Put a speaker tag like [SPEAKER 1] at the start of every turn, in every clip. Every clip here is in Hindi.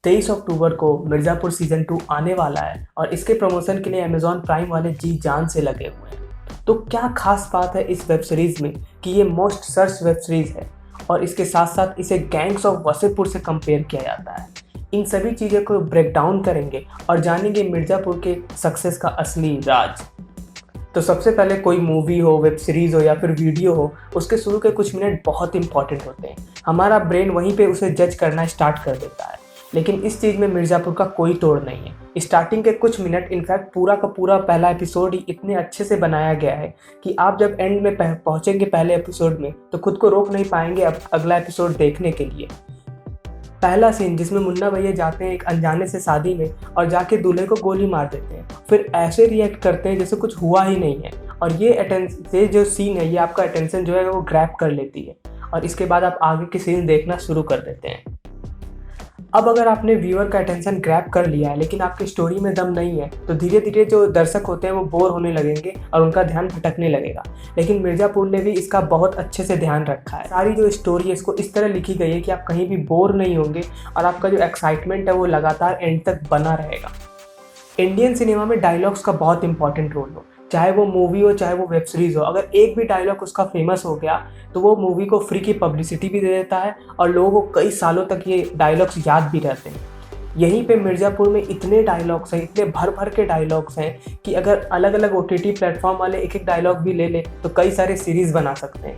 [SPEAKER 1] 23 अक्टूबर को मिर्ज़ापुर सीज़न 2 आने वाला है और इसके प्रमोशन के लिए अमेज़ॉन प्राइम वाले जी जान से लगे हुए हैं। तो क्या खास बात है इस वेब सीरीज़ में कि ये मोस्ट सर्च वेब सीरीज़ है और इसके साथ साथ इसे गैंग्स ऑफ वसेपुर से कंपेयर किया जाता है। इन सभी चीज़ों को ब्रेक डाउन करेंगे और जानेंगे मिर्ज़ापुर के सक्सेस का असली राज। तो सबसे पहले कोई मूवी हो, वेब सीरीज़ हो या फिर वीडियो हो, उसके शुरू के कुछ मिनट बहुत इंपॉर्टेंट होते हैं। हमारा ब्रेन वहीं पे उसे जज करना स्टार्ट कर देता है। लेकिन इस चीज़ में मिर्ज़ापुर का कोई तोड़ नहीं है। स्टार्टिंग के कुछ मिनट, इनफैक्ट पूरा का पूरा पहला एपिसोड ही इतने अच्छे से बनाया गया है कि आप जब एंड में पहुंचेंगे पहले एपिसोड में तो खुद को रोक नहीं पाएंगे अब अगला एपिसोड देखने के लिए। पहला सीन जिसमें मुन्ना भैया जाते हैं एक अनजाने से शादी में और जाके दूल्हे को गोली मार देते हैं, फिर ऐसे रिएक्ट करते हैं जैसे कुछ हुआ ही नहीं है। और ये जो सीन है ये आपका अटेंशन जो है वो ग्रैब कर लेती है और इसके बाद आप आगे के सीन देखना शुरू कर देते हैं। अब अगर आपने व्यूअर का अटेंशन ग्रैब कर लिया है लेकिन आपकी स्टोरी में दम नहीं है तो धीरे धीरे जो दर्शक होते हैं वो बोर होने लगेंगे और उनका ध्यान भटकने लगेगा। लेकिन मिर्ज़ापुर ने भी इसका बहुत अच्छे से ध्यान रखा है। सारी जो स्टोरी है इसको इस तरह लिखी गई है कि आप कहीं भी बोर नहीं होंगे और आपका जो एक्साइटमेंट है वो लगातार एंड तक बना रहेगा। इंडियन सिनेमा में डायलॉग्स का बहुत इंपॉर्टेंट रोल हो, चाहे वो मूवी हो चाहे वो वेब सीरीज़ हो। अगर एक भी डायलॉग उसका फेमस हो गया तो वो मूवी को फ्री की पब्लिसिटी भी दे देता है और लोगों को कई सालों तक ये डायलॉग्स याद भी रहते हैं। यहीं पे मिर्ज़ापुर में इतने डायलॉग्स हैं, इतने भर भर के डायलॉग्स हैं कि अगर अलग अलग OTT प्लेटफॉर्म वाले एक एक डायलॉग भी ले तो कई सारे सीरीज़ बना सकते हैं।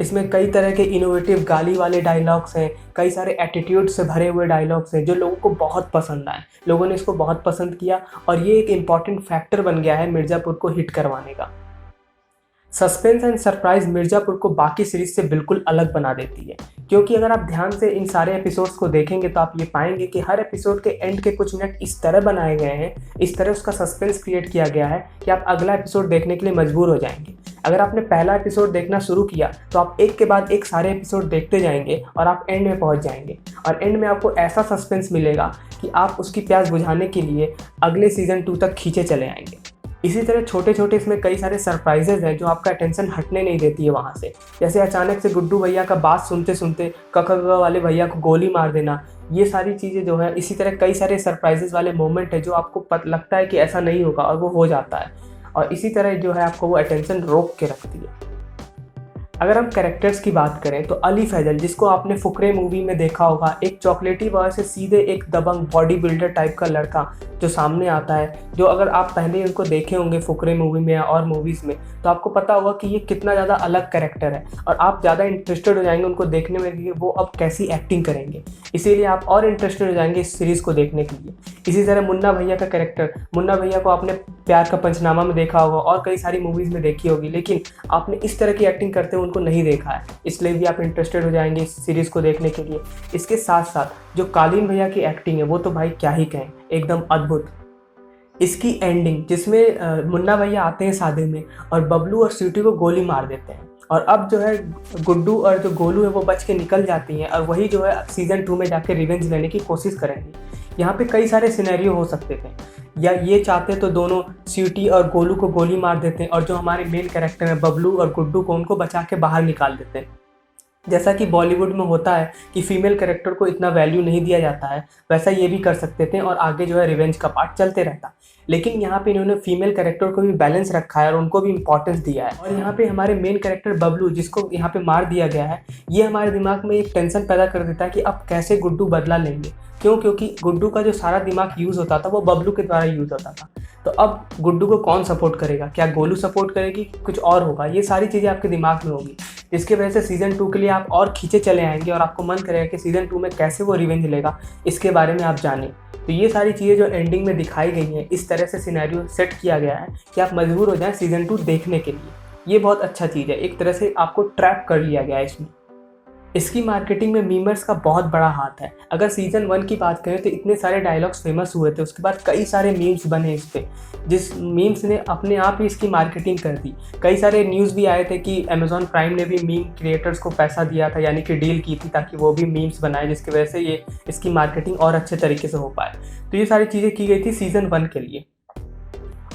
[SPEAKER 1] इसमें कई तरह के इनोवेटिव गाली वाले डायलॉग्स हैं, कई सारे एटीट्यूड से भरे हुए डायलॉग्स हैं जो लोगों को बहुत पसंद आए। लोगों ने इसको बहुत पसंद किया और ये एक इम्पॉर्टेंट फैक्टर बन गया है मिर्ज़ापुर को हिट करवाने का। सस्पेंस एंड सरप्राइज मिर्ज़ापुर को बाकी सीरीज से बिल्कुल अलग बना देती है, क्योंकि अगर आप ध्यान से इन सारे एपिसोड्स को देखेंगे तो आप ये पाएंगे कि हर एपिसोड के एंड के कुछ मिनट इस तरह बनाए गए हैं, इस तरह उसका सस्पेंस क्रिएट किया गया है कि आप अगला एपिसोड देखने के लिए मजबूर हो जाएंगे। अगर आपने पहला एपिसोड देखना शुरू किया तो आप एक के बाद एक सारे एपिसोड देखते जाएंगे और आप एंड में पहुंच जाएंगे और एंड में आपको ऐसा सस्पेंस मिलेगा कि आप उसकी प्यास बुझाने के लिए अगले सीजन 2 तक खींचे चले आएंगे। इसी तरह छोटे छोटे इसमें कई सारे सरप्राइजेज हैं जो आपका अटेंशन हटने नहीं देती है वहाँ से। जैसे अचानक से गुड्डू भैया का बात सुनते सुनते कका वाले भैया को गोली मार देना, ये सारी चीज़ें जो है। इसी तरह कई सारे सरप्राइजेज वाले मोमेंट है जो आपको लगता है कि ऐसा नहीं होगा और वो हो जाता है और इसी तरह जो है आपको वो अटेंशन रोक के रखती है। अगर हम कैरेक्टर्स की बात करें तो अली फैजल, जिसको आपने फुकरे मूवी में देखा होगा, एक चॉकलेटी बॉय से सीधे एक दबंग बॉडी बिल्डर टाइप का लड़का जो सामने आता है, जो अगर आप पहले उनको देखे होंगे फुकरे मूवी में या और मूवीज़ में तो आपको पता होगा कि ये कितना ज़्यादा अलग कैरेक्टर है और आप ज़्यादा इंटरेस्टेड हो जाएंगे उनको देखने में कि वो अब कैसी एक्टिंग करेंगे। इसीलिए आप और इंटरेस्टेड हो जाएंगे इस सीरीज़ को देखने के लिए। इसी तरह मुन्ना भैया का कैरेक्टर, मुन्ना भैया को आपने प्यार का पंचनामा में देखा होगा और कई सारी मूवीज़ में देखी होगी, लेकिन आपने इस तरह की एक्टिंग करते हुए उनको नहीं देखा है, इसलिए भी आप इंटरेस्टेड हो जाएंगे इस सीरीज़ को देखने के लिए। इसके साथ साथ जो कालीन भैया की एक्टिंग है वो तो भाई क्या ही कहें, एकदम अद्भुत। इसकी एंडिंग जिसमें मुन्ना भैया आते हैं शादी में और बबलू और स्वीटी को गोली मार देते हैं और अब जो है गुड्डू और जो गोलू है वो बच के निकल जाती हैं और वही जो है सीजन 2 में जाके रिवेंज लेने की कोशिश करेंगी। यहाँ पे कई सारे सिनेरियो हो सकते थे, या ये चाहते तो दोनों स्वीटी और गोलू को गोली मार देते हैं और जो हमारे मेन कैरेक्टर हैं बबलू और गुड्डू को उनको बचा के बाहर निकाल देते हैं। जैसा कि बॉलीवुड में होता है कि फीमेल कैरेक्टर को इतना वैल्यू नहीं दिया जाता है, वैसा ये भी कर सकते थे और आगे जो है रिवेंज का पार्ट चलते रहता। लेकिन यहाँ पे इन्होंने फीमेल कैरेक्टर को भी बैलेंस रखा है और उनको भी इंपॉर्टेंस दिया है। और यहाँ पे हमारे मेन कैरेक्टर बबलू, जिसको यहाँ पे मार दिया गया है, ये हमारे दिमाग में एक टेंशन पैदा कर देता है कि अब कैसे गुड्डू बदला लेंगे। क्योंकि गुड्डू का जो सारा दिमाग यूज़ होता था वो बबलू के द्वारा यूज़ होता था। तो अब गुड्डू को कौन सपोर्ट करेगा, क्या गोलू सपोर्ट करेगी, कुछ और होगा, ये सारी चीज़ें आपके दिमाग में होगी, जिसकी वजह से सीज़न 2 के लिए आप और खींचे चले आएंगे और आपको मन करेगा कि सीज़न 2 में कैसे वो रिवेंज लेगा, इसके बारे में आप जानिए। तो ये सारी चीज़ें जो एंडिंग में दिखाई गई हैं, इस तरह से सिनेरियो सेट किया गया है कि आप मजबूर हो जाएं सीज़न 2 देखने के लिए। ये बहुत अच्छा चीज़ है, एक तरह से आपको ट्रैप कर लिया गया है इसमें। इसकी मार्केटिंग में मीमर्स का बहुत बड़ा हाथ है। अगर सीज़न 1 की बात करें तो इतने सारे डायलॉग्स फेमस हुए थे, उसके बाद कई सारे मीम्स बने इस पर, जिस मीम्स ने अपने आप ही इसकी मार्केटिंग कर दी। कई सारे न्यूज़ भी आए थे कि अमेज़ॉन प्राइम ने भी मीम क्रिएटर्स को पैसा दिया था, यानी कि डील की थी ताकि वो भी मीम्स बनाए, जिसकी वजह से ये इसकी मार्केटिंग और अच्छे तरीके से हो पाए। तो ये सारी चीज़ें की गई थी सीज़न 1 के लिए।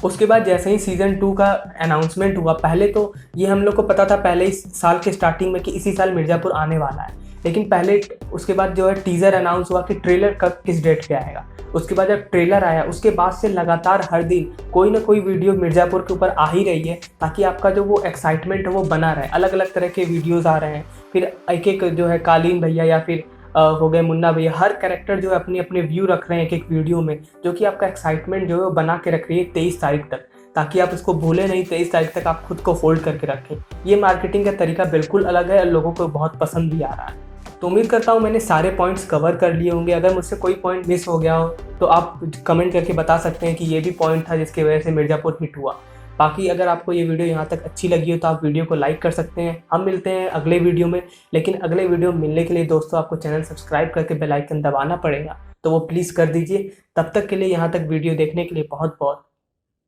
[SPEAKER 1] उसके बाद जैसे ही सीज़न 2 का अनाउंसमेंट हुआ, पहले तो ये हम लोग को पता था पहले इस साल के स्टार्टिंग में कि इसी साल मिर्ज़ापुर आने वाला है, लेकिन पहले उसके बाद जो है टीज़र अनाउंस हुआ कि ट्रेलर कब किस डेट पे आएगा। उसके बाद जब ट्रेलर आया उसके बाद से लगातार हर दिन कोई ना कोई वीडियो मिर्ज़ापुर के ऊपर आ ही रही है, ताकि आपका जो वो एक्साइटमेंट है वो बना रहे। अलग अलग तरह के वीडियोज़ आ रहे हैं, फिर एक एक जो है कालीन भैया या फिर हो गए मुन्ना भैया, हर कैरेक्टर जो है अपने अपने व्यू रख रहे हैं एक एक वीडियो में, जो कि आपका एक्साइटमेंट जो है वो बना के रख रही है 23 तारीख तक, ताकि आप इसको भूलें नहीं। 23 तारीख तक आप खुद को होल्ड करके रखें। ये मार्केटिंग का तरीका बिल्कुल अलग है और लोगों को बहुत पसंद भी आ रहा है। तो उम्मीद करता हूँ मैंने सारे पॉइंट्स कवर कर लिए होंगे। अगर मुझसे कोई पॉइंट मिस हो गया हो तो आप कमेंट करके बता सकते हैं कि ये भी पॉइंट था जिसकी वजह से मिर्ज़ापुर हिट हुआ। बाकी अगर आपको ये वीडियो यहाँ तक अच्छी लगी हो तो आप वीडियो को लाइक कर सकते हैं। हम मिलते हैं अगले वीडियो में, लेकिन अगले वीडियो मिलने के लिए दोस्तों आपको चैनल सब्सक्राइब करके बेल आइकन दबाना पड़ेगा, तो वो प्लीज़ कर दीजिए। तब तक के लिए यहाँ तक वीडियो देखने के लिए बहुत बहुत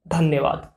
[SPEAKER 1] धन्यवाद।